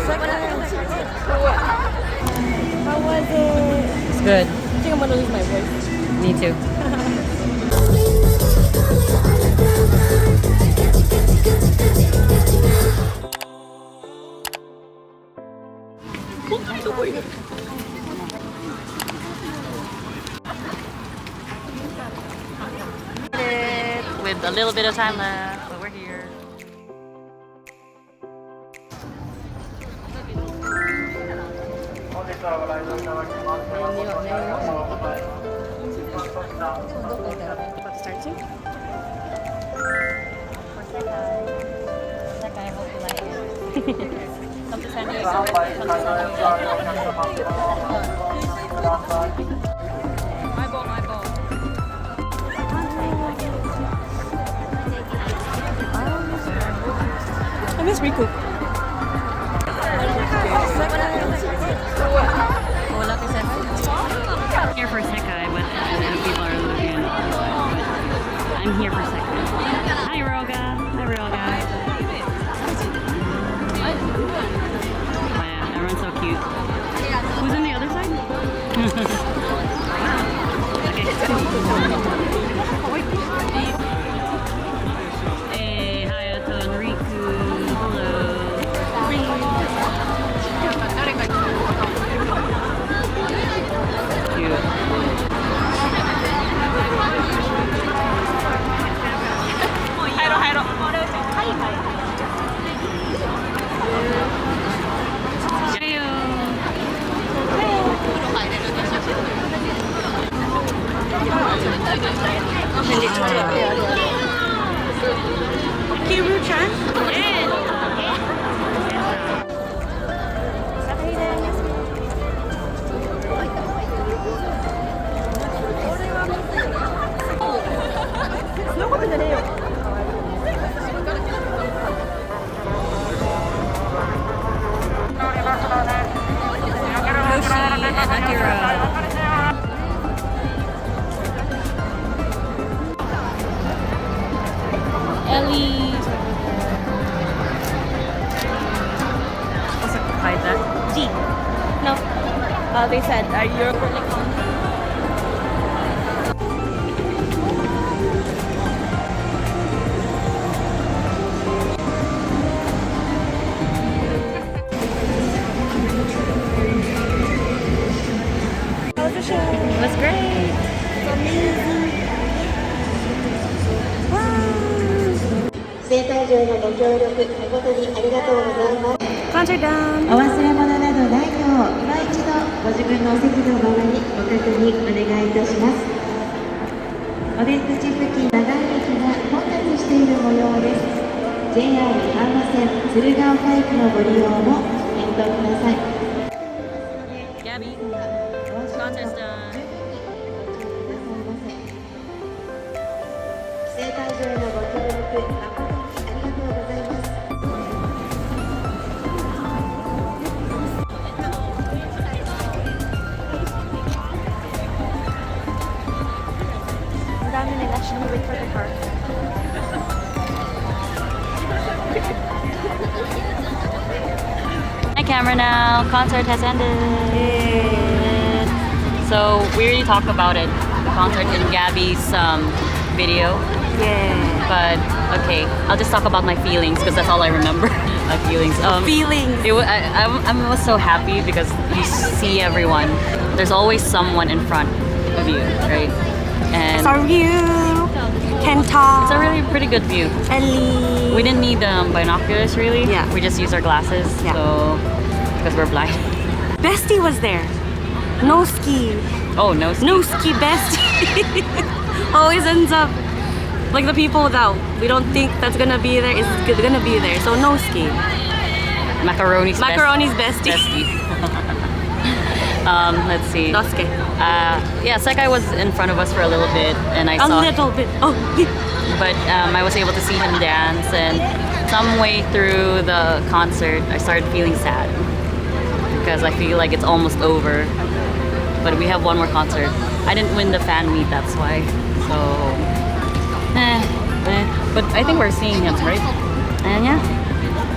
How was it? It's good. I think I'm gonna lose my voice. Me too. With a little bit of time left, but we're here. I miss Riku. I'm here for Sekai, but people are looking. I'm here for Sekai. Hi Roga. Hi Roga. Oh yeah, everyone's so cute. Who's on the other side? Hey, Hayato and Riku. Hello. Kiru-chan? Ellie. Osaka hide that. G. No. They said, are you How was the show? It was great. It's amazing. 生体場のご協力誠にありがとうございます。 Concert done. お忘れ物などないよう今一度ご自分のお席のままにご確認お願いいたします。お出口付近長い駅が混雑している模様です。JR 阪和線鶴ヶ丘駅のご利用も検討ください。 Gabby. Concert's done. 生体場へのご協力誠にありがとうございます。 Madami nila siya wait for the car. Hi camera now. Concert has ended. So we already talked about it. The concert in Gabby's video. Yeah. But okay, I'll just talk about my feelings because that's all I remember. My feelings. Feelings. I was so happy because you see everyone. There's always someone in front of you, right? And Saw you. Kenta. it's a really pretty good view. Ellie. We didn't need binoculars really. Yeah. We just used our glasses. Yeah. So because we're blind. Bestie was there. No ski. Oh no. No ski bestie. Always ends up like the people that we don't think that's gonna be there is gonna be there. So no ski. Macaroni's bestie. Let's see. Nosuke. Yeah, Sekai was in front of us for a little bit, and I A saw. little bit. Oh. But I was able to see him dance, and some way through the concert, I started feeling sad because I feel like it's almost over. But we have one more concert. I didn't win the fan meet, that's why. So, but I think we're seeing him, right? And yeah,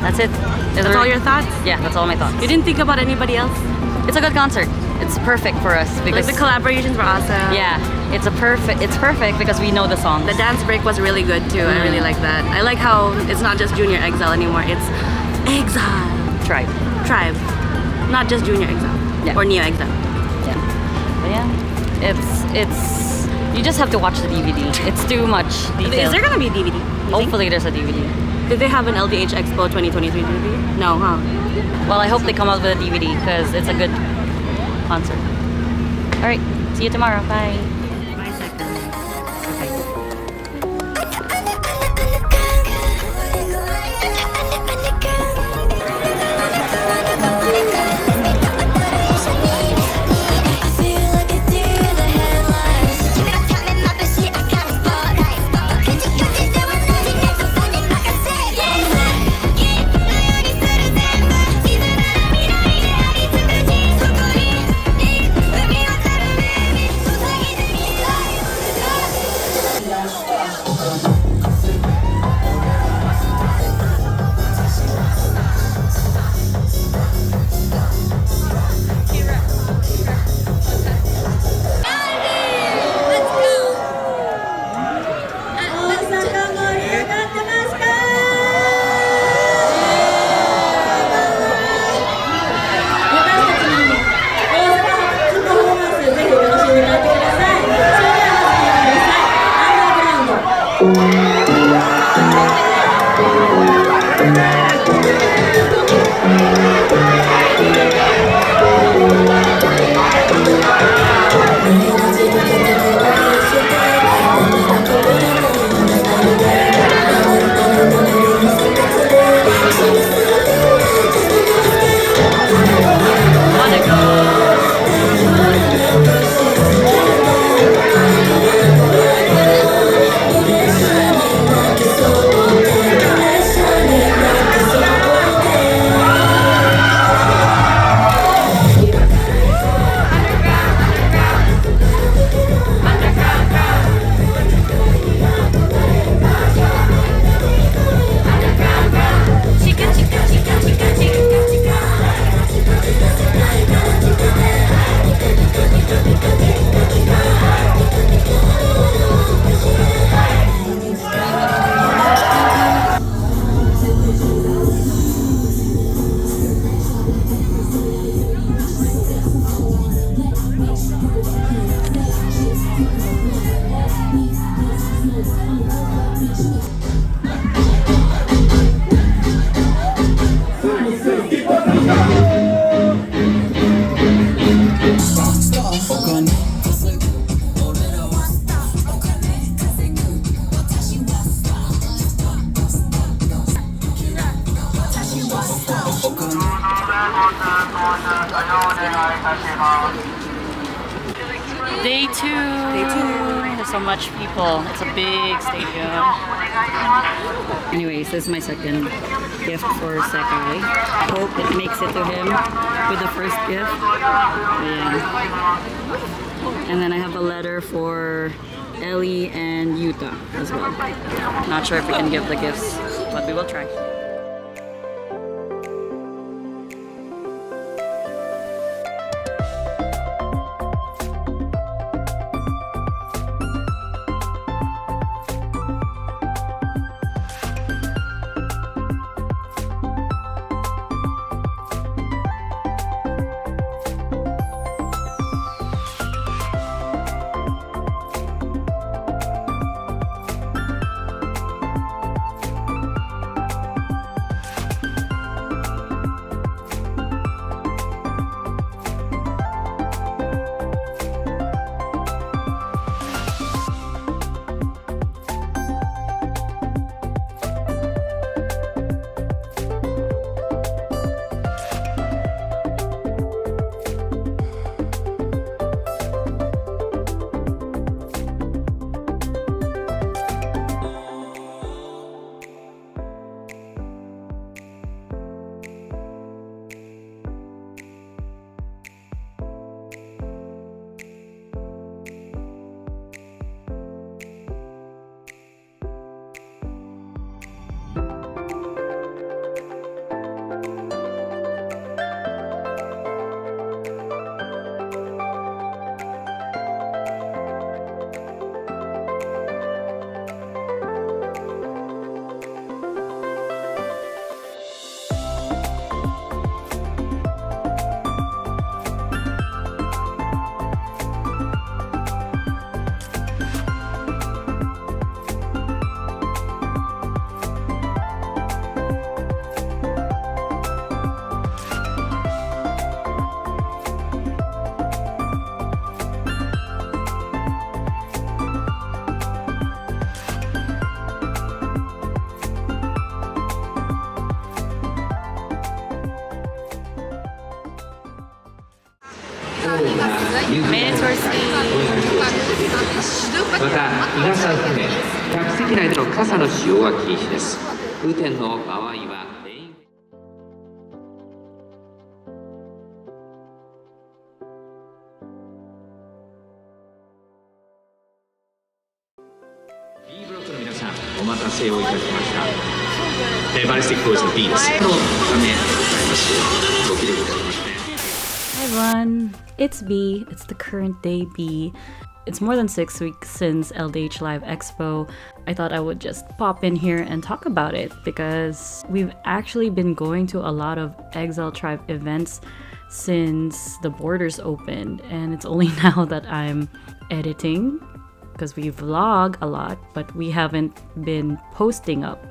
That's it. That's all your thoughts? Yeah, that's all my thoughts. You didn't think about anybody else? It's a good concert. It's perfect for us because Like the collaborations were awesome. yeah, it's perfect because we know the songs. The dance break was really good too. I really like that. I like how it's not just Junior Exile anymore. It's Exile Tribe. not just Junior Exile Yeah. or Neo Exile. Yeah. But yeah, it's you just have to watch the DVD. It's too much detail. Is there gonna be a DVD? you think? Hopefully there's a DVD. Did they have an LDH Expo 2023 DVD? No, huh? Well, I hope they come out with a DVD because it's a good concert. All right, see you tomorrow. Bye. My second. Day two. There's so much people. It's a big stadium. Anyways, this is my second gift for Sakai. Hope it makes it to him with the first gift. Yeah. And then I have a letter for Ellie and Yuta as well. Not sure if we can give the gifts, but we will try. Made it to our seat. また日傘を含め客席内での傘の使用は禁止です。雨天の場合はレイン B ブロックの皆さんお待たせをいたしました。バリスティックボーイズの B です。のためございます。ご起立いただきまして。Hi everyone, it's B. It's the current day B. It's more than 6 weeks since LDH Live Expo. I thought I would just pop in here and talk about it because we've actually been going to a lot of EXILE Tribe events since the borders opened, and it's only now that I'm editing because we vlog a lot, but we haven't been posting up.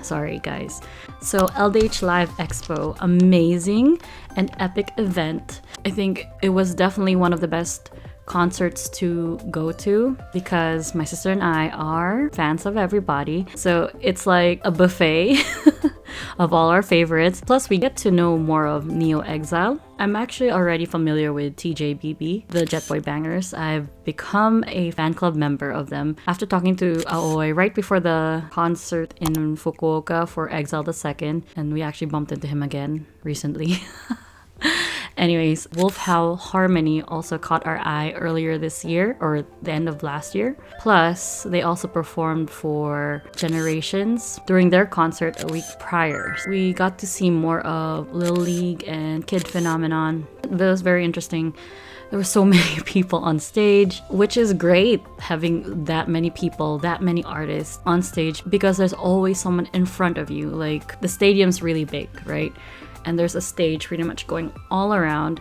Sorry guys. So LDH Live Expo, amazing and epic event. I think it was definitely one of the best concerts to go to because my sister and I are fans of everybody. So it's like a buffet of all our favorites. Plus we get to know more of Neo Exile. I'm actually already familiar with TJBB, the Jet Boy Bangers. I've become a fan club member of them after talking to Aoi right before the concert in Fukuoka for Exile the Second, and we actually bumped into him again recently. Anyways, Wolf Howl Harmony also caught our eye earlier this year, or the end of last year. Plus, they also performed for Generations during their concert a week prior. We got to see more of Lil League and Kid Phenomenon. That was very interesting. There were so many people on stage, which is great having that many people, that many artists on stage, because there's always someone in front of you. Like, the stadium's really big, right? And there's a stage pretty much going all around,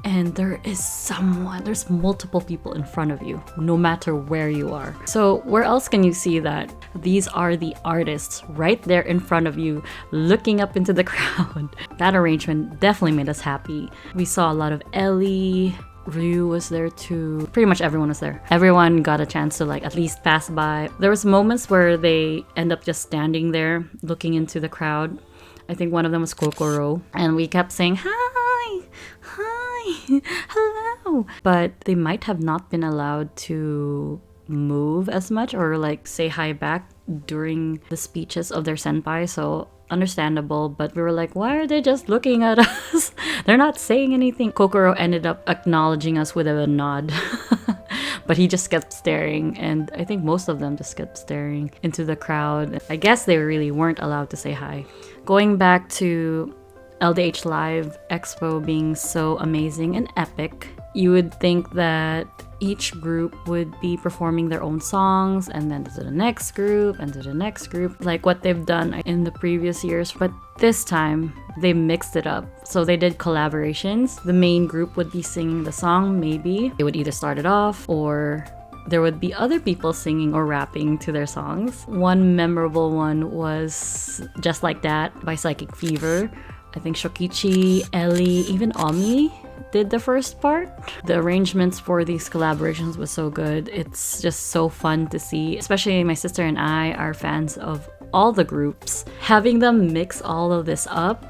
and there's multiple people in front of you, no matter where you are. So where else can you see that? These are the artists right there in front of you, looking up into the crowd. That arrangement definitely made us happy. We saw a lot of Ellie, Ryu was there too. Pretty much everyone was there. Everyone got a chance to like at least pass by. There was moments where they end up just standing there looking into the crowd. I think one of them was Kokoro, and we kept saying hi, hi, hello, but they might have not been allowed to move as much or like say hi back during the speeches of their senpai, so understandable. But we were like, why are they just looking at us? They're not saying anything. Kokoro ended up acknowledging us with a nod. But he just kept staring, and I think most of them just kept staring into the crowd. I guess they really weren't allowed to say hi. Going back to LDH Live Expo being so amazing and epic, you would think that each group would be performing their own songs and then to the next group and to the next group, like what they've done in the previous years. But this time, they mixed it up. So they did collaborations. The main group would be singing the song, maybe. They would either start it off, or there would be other people singing or rapping to their songs. One memorable one was Just Like That by Psychic Fever. I think Shokichi, Ellie, even Omi did the first part. The arrangements for these collaborations was so good. It's just so fun to see, especially my sister and I are fans of all the groups. Having them mix all of this up,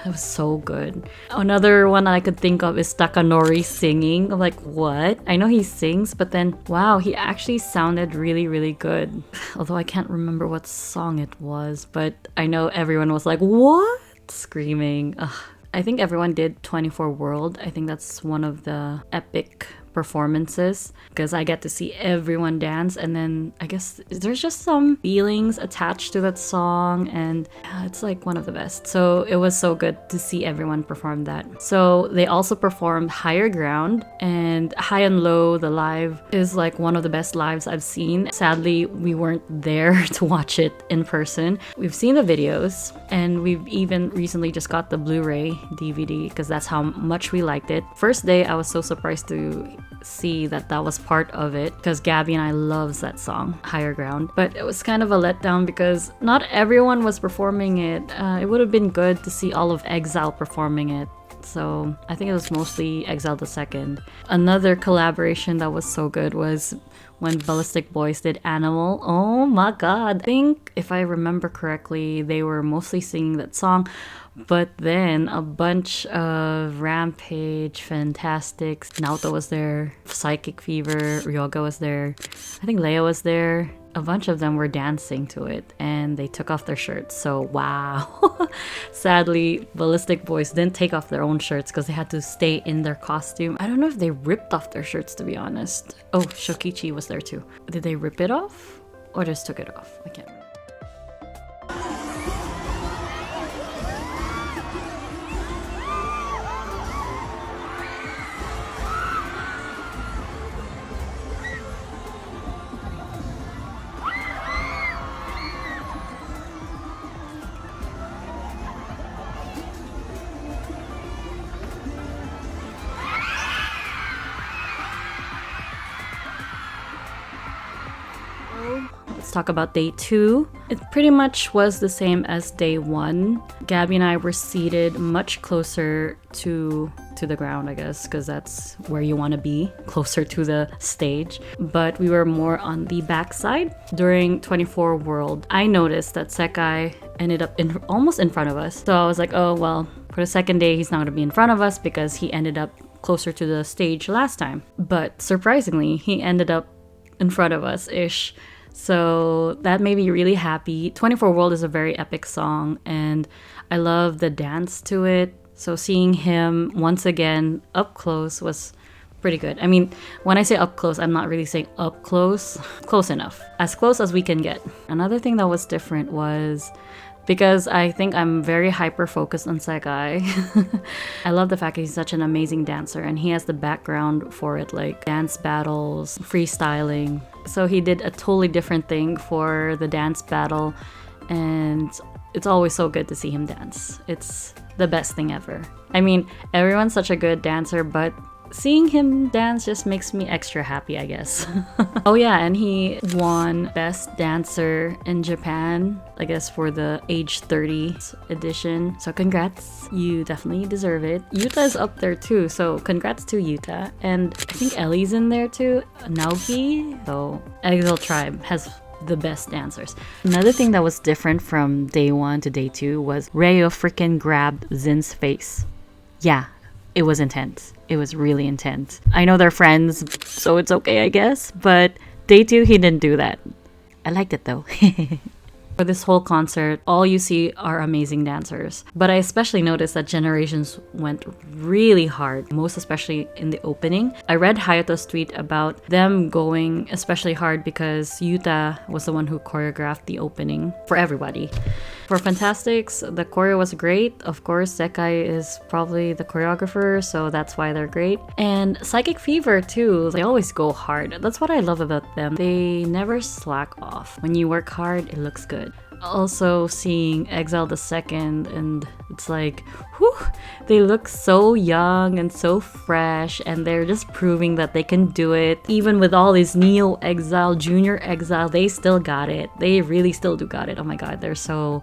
it was so good. Another one I could think of is Takanori singing. I'm like, what? I know he sings, but then, wow, he actually sounded really, really good. Although I can't remember what song it was, but I know everyone was like, what? Screaming. Ugh. I think everyone did 24 World. I think that's one of the epic performances because I get to see everyone dance, and then I guess there's just some feelings attached to that song, and it's like one of the best. So it was so good to see everyone perform that. So they also performed Higher Ground, and High and Low, the live, is like one of the best lives I've seen. Sadly, we weren't there to watch it in person. We've seen the videos, and we've even recently just got the Blu-ray DVD because that's how much we liked it. First day, I was so surprised to see that was part of it because Gabby and I loves that song, Higher Ground. But it was kind of a letdown because not everyone was performing it. It would have been good to see all of EXILE performing it. So I think it was mostly EXILE the second. Another collaboration that was so good was when Ballistic Boys did Animal. Oh my god. I think if I remember correctly, they were mostly singing that song, but then a bunch of Rampage, Fantastics, Naoto was there, Psychic Fever, Ryoga was there, I think Leia was there. A bunch of them were dancing to it and they took off their shirts. So wow. Sadly, Ballistic Boys didn't take off their own shirts because they had to stay in their costume. I don't know if they ripped off their shirts, to be honest. Oh, Shokichi was there too. Did they rip it off or just took it off? I can't remember. Let's talk about day 2. It pretty much was the same as day 1. Gabby and I were seated much closer to the ground, I guess, because that's where you want to be, closer to the stage. But we were more on the back side. During 24 World, I noticed that Sekai ended up almost in front of us. So I was like, oh, well, for the second day, he's not going to be in front of us because he ended up closer to the stage last time. But surprisingly, he ended up in front of us-ish. So that made me really happy. 24 World is a very epic song and I love the dance to it. So seeing him once again up close was pretty good. I mean, when I say up close, I'm not really saying up close. Close enough. As close as we can get. Another thing that was different was because I think I'm very hyper focused on Sekai. I love the fact that he's such an amazing dancer and he has the background for it, like dance battles, freestyling. So he did a totally different thing for the dance battle and it's always so good to see him dance. It's the best thing ever. I mean, everyone's such a good dancer, but seeing him dance just makes me extra happy, I guess. Oh yeah, and he won Best Dancer in Japan, I guess for the age 30 edition. So congrats, you definitely deserve it. Yuta's up there too, so congrats to Yuta. And I think Ellie's in there too, Naoki. So EXILE Tribe has the best dancers. Another thing that was different from day 1 to day 2 was Ryo freaking grabbed Zin's face. Yeah, it was intense. It was really intense. I know they're friends, so it's okay, I guess. But day 2, he didn't do that. I liked it though. For this whole concert, all you see are amazing dancers. But I especially noticed that Generations went really hard, most especially in the opening. I read Hayato's tweet about them going especially hard because Yuta was the one who choreographed the opening for everybody. For Fantastics, the choreo was great. Of course, Sekai is probably the choreographer, so that's why they're great. And Psychic Fever too, they always go hard. That's what I love about them. They never slack off. When you work hard, it looks good. Also seeing EXILE the second, and it's like, whew, they look so young and so fresh, and they're just proving that they can do it. Even with all these Neo EXILE, Junior EXILE, they still got it. They really still do got it. Oh my god, they're so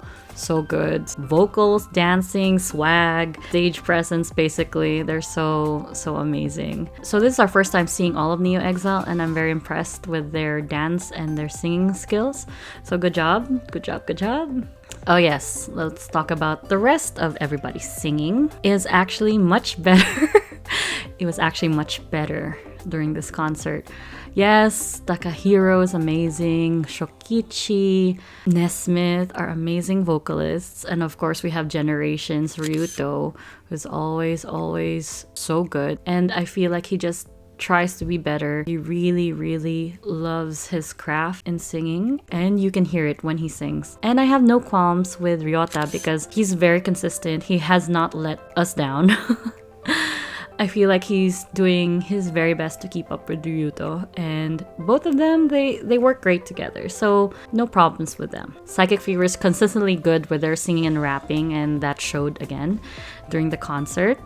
good. Vocals, dancing, swag, stage presence, basically, they're so amazing. So this is our first time seeing all of Neo EXILE, and I'm very impressed with their dance and their singing skills. So good job, good job, good job. Oh yes, let's talk about the rest of everybody's singing. Is actually much better. It was actually much better during this concert. Yes, Takahiro is amazing, Shokichi, Nesmith are amazing vocalists, and of course we have Generations, Ryuto, who's always so good, and I feel like he just tries to be better. He really loves his craft in singing, and you can hear it when he sings. And I have no qualms with Ryota because he's very consistent. He has not let us down. I feel like he's doing his very best to keep up with Ryuto, and both of them, they work great together, so no problems with them. Psychic Fever is consistently good with their singing and rapping, and that showed again during the concert.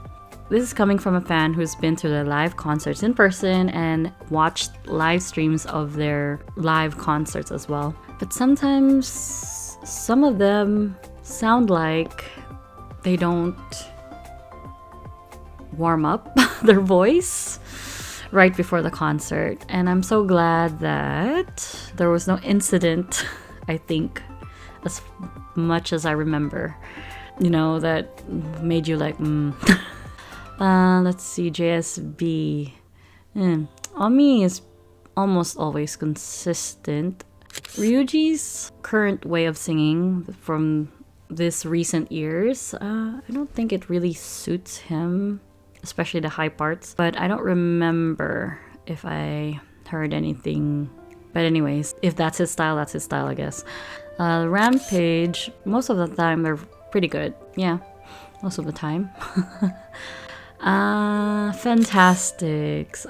This is coming from a fan who's been to their live concerts in person and watched live streams of their live concerts as well. But sometimes some of them sound like they don't warm up their voice right before the concert. And I'm so glad that there was no incident, I think, as much as I remember, you know, that made you like, let's see, JSB. Ami is almost always consistent. Ryuji's current way of singing from this recent years, I don't think it really suits him, especially the high parts, but I don't remember if I heard anything. But anyways, if that's his style, I guess. Rampage, most of the time they're pretty good. Yeah, most of the time. Fantastics.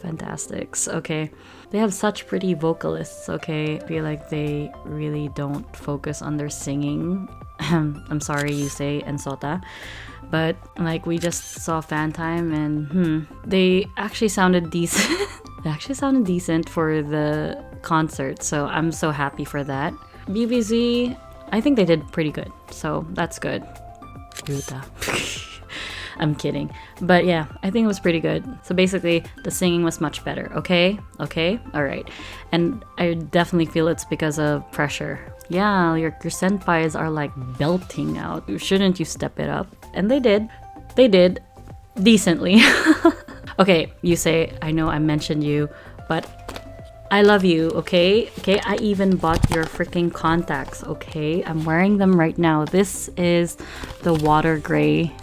Fantastics, okay. They have such pretty vocalists, okay? I feel like they really don't focus on their singing. I'm sorry, Yusei and Sota. But like we just saw Fan Time and they actually sounded decent. They actually sounded decent for the concert, so I'm so happy for that. BBZ, I think they did pretty good, so that's good. Yuta. I'm kidding. But yeah, I think it was pretty good. So basically, the singing was much better, okay? Okay? Alright. And I definitely feel it's because of pressure. Yeah, your senpais are like belting out. Shouldn't you step it up? And they did. They did. Decently. Okay, you say, I know I mentioned you, but I love you, okay? Okay, I even bought your freaking contacts, okay? I'm wearing them right now. This is the water gray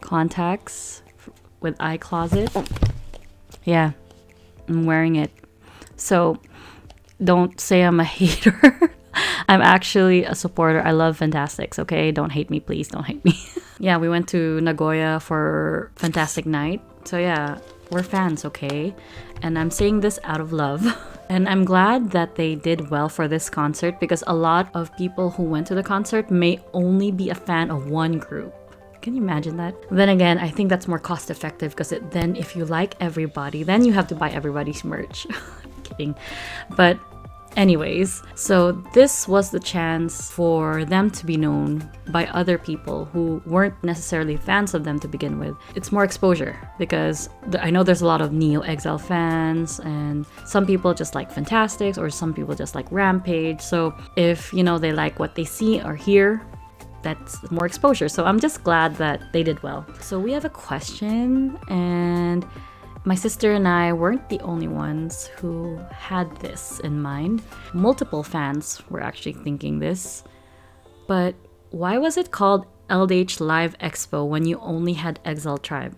contacts with eye closet. Yeah, I'm wearing it. So don't say I'm a hater. I'm actually a supporter. I love Fantastics, okay? Don't hate me, please. Don't hate me. Yeah, we went to Nagoya for Fantastic Night. So yeah, we're fans, okay? And I'm saying this out of love. And I'm glad that they did well for this concert because a lot of people who went to the concert may only be a fan of one group. Can you imagine that? Then again, I think that's more cost effective because then if you like everybody, then you have to buy everybody's merch. Kidding. But anyways, so this was the chance for them to be known by other people who weren't necessarily fans of them to begin with. It's more exposure because I know there's a lot of Neo Exile fans and some people just like Fantastics or some people just like Rampage. So if, you know, they like what they see or hear, that's more exposure. So I'm just glad that they did well. So we have a question, and my sister and I weren't the only ones who had this in mind. Multiple fans were actually thinking this. But why was it called LDH Live Expo when you only had EXILE Tribe?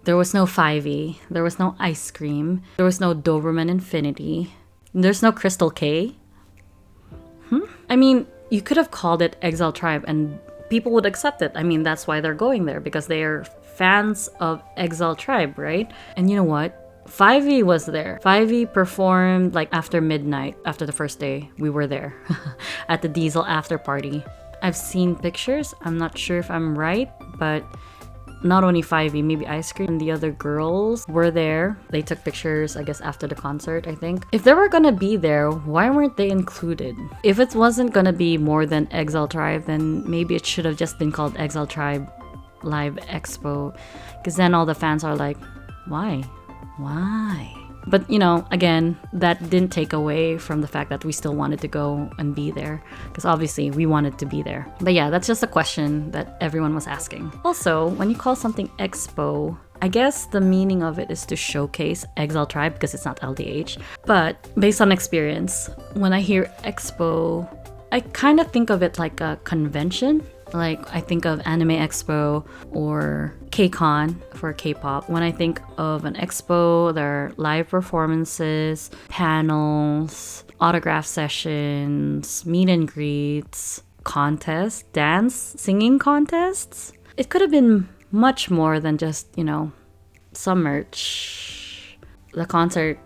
There was no f5ve, there was no Ice Cream, there was no Doberman Infinity, there's no Crystal K. I mean, you could have called it EXILE Tribe and people would accept it. I mean, that's why they're going there, because they are fans of EXILE Tribe, right? And you know what? f5ve was there. f5ve performed like after midnight, after the first day. We were there at the Diesel Afterparty. I've seen pictures. I'm not sure if I'm right, but not only f5ve, maybe Ice Cream and the other girls were there. They took pictures, I guess, after the concert, I think. If they were gonna be there, why weren't they included? If it wasn't gonna be more than EXILE Tribe, then maybe it should have just been called EXILE Tribe Live Expo. Because then all the fans are like, why? Why? But, you know, again, that didn't take away from the fact that we still wanted to go and be there. Because obviously, we wanted to be there. But yeah, that's just a question that everyone was asking. Also, when you call something Expo, I guess the meaning of it is to showcase EXILE Tribe because it's not LDH. But based on experience, when I hear Expo, I kind of think of it like a convention. Like, I think of Anime Expo or K-Con for K-pop. When I think of an expo, there are live performances, panels, autograph sessions, meet and greets, contests, dance, singing contests. It could have been much more than just, you know, some merch, the concert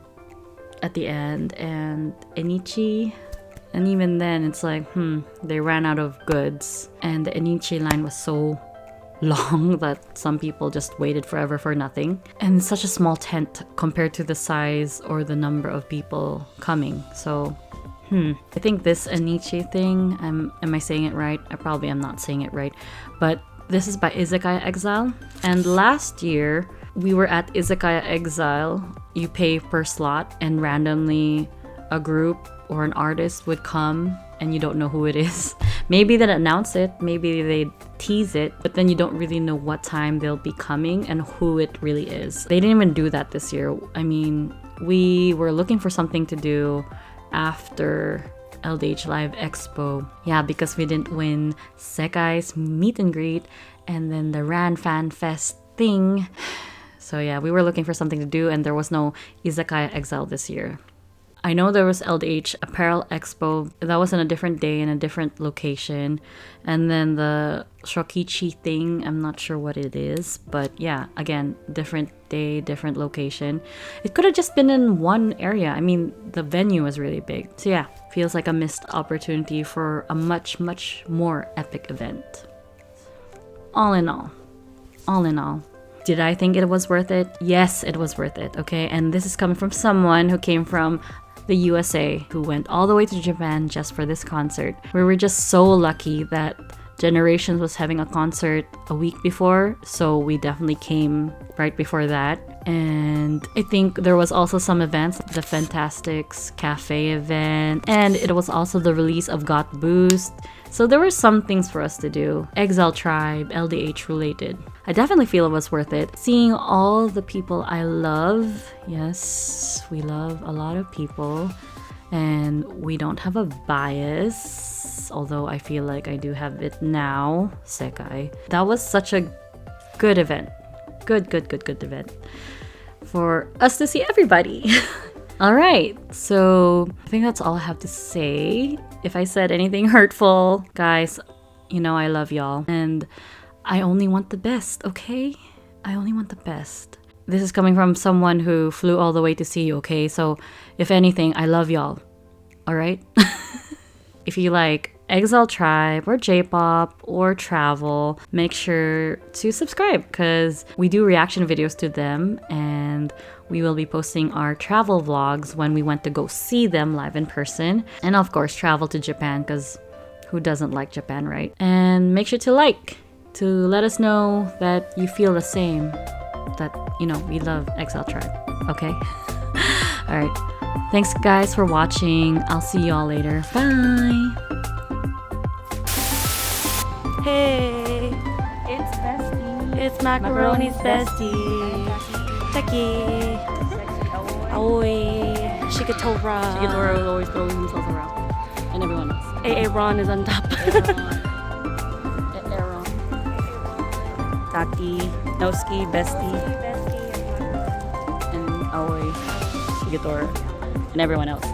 at the end, and Enichi. And even then, it's like, they ran out of goods. And the Enichi line was so long that some people just waited forever for nothing. And it's such a small tent compared to the size or the number of people coming. So, I think this Anichi thing, am I saying it right? I probably am not saying it right. But this is by IZAKAYA EXILE. And last year, we were at IZAKAYA EXILE. You pay per slot and randomly a group or an artist would come and you don't know who it is. Maybe they'd announce it, maybe they tease it, but then you don't really know what time they'll be coming and who it really is. They didn't even do that this year. I mean, we were looking for something to do after LDH LIVE EXPO. Yeah, because we didn't win Sekai's meet and greet and then the Ran Fan Fest thing. So yeah, we were looking for something to do and there was no IZAKAYA EXILE this year. I know there was LDH Apparel Expo. That was on a different day in a different location. And then the Shokichi thing, I'm not sure what it is. But yeah, again, different day, different location. It could have just been in one area. I mean, the venue was really big. So yeah, feels like a missed opportunity for a much, much more epic event. All in all, did I think it was worth it? Yes, it was worth it, okay? And this is coming from someone who came from the USA, who went all the way to Japan just for this concert. We were just so lucky that Generations was having a concert a week before, so we definitely came right before that. And I think there was also some events, the Fantastics Cafe event, and it was also the release of Got Boost. So there were some things for us to do, EXILE Tribe, LDH related. I definitely feel it was worth it. Seeing all the people I love, yes, we love a lot of people, and we don't have a bias, although I feel like I do have it now, Sekai. That was such a good event. Good event for us to see everybody. All right, so I think that's all I have to say. If I said anything hurtful, guys, you know I love y'all and I only want the best, okay? I only want the best. This is coming from someone who flew all the way to see you, okay? So if anything, I love y'all, all right? If you like EXILE Tribe or J-pop or travel, make sure to subscribe because we do reaction videos to them and we will be posting our travel vlogs when we went to go see them live in person. And of course, travel to Japan because who doesn't like Japan, right? And make sure to like to let us know that you feel the same, that, you know, we love EXILE Tribe, okay? All right. Thanks, guys, for watching. I'll see y'all later. Bye! Hey, It's Bestie. it's Macaroni's bestie. Taki, Aoi, Shigetora. Shigetora was always throwing themselves around. And everyone else. AA Ron is on top. Aaron. Taki, Noski, bestie. And Aoi, Shigetora, and everyone else.